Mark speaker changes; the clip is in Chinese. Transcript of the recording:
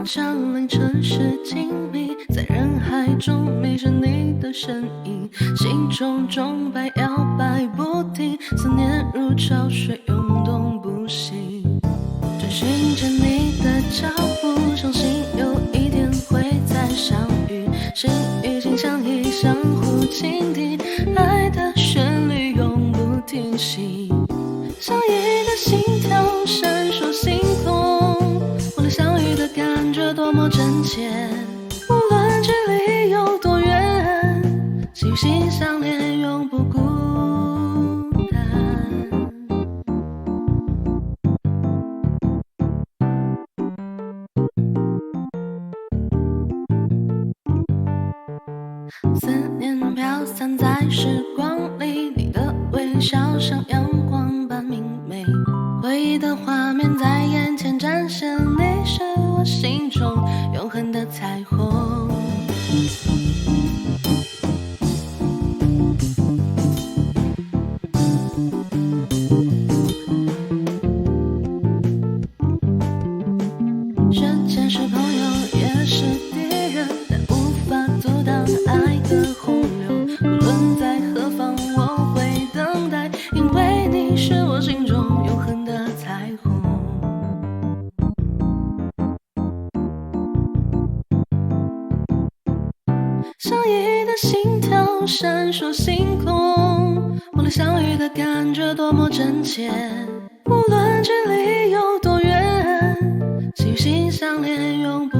Speaker 1: 降临城市静谧，在人海中迷失你的身影，心中钟摆摇摆不停，思念如潮水涌动不息。追寻着你的脚步，相信有一天会再相遇，心与心相依，相互倾听，爱的旋律永不停息。相依的心跳闪烁星空，我俩相遇的感觉多么真切，无论距离有多远，心与心相连永不孤单。思念飘散在时光里，你的微笑像阳光般明媚，回忆的画面在眼前展现，你是我心中永恒的彩虹。时间是朋友也是敌人，但无法阻挡爱的洪流，无论在何方我会等待，因为你是我心中永恒的彩虹。相依的心跳闪烁星空，我俩相遇的感觉多么真切，无论距离有多远，心与心相连永不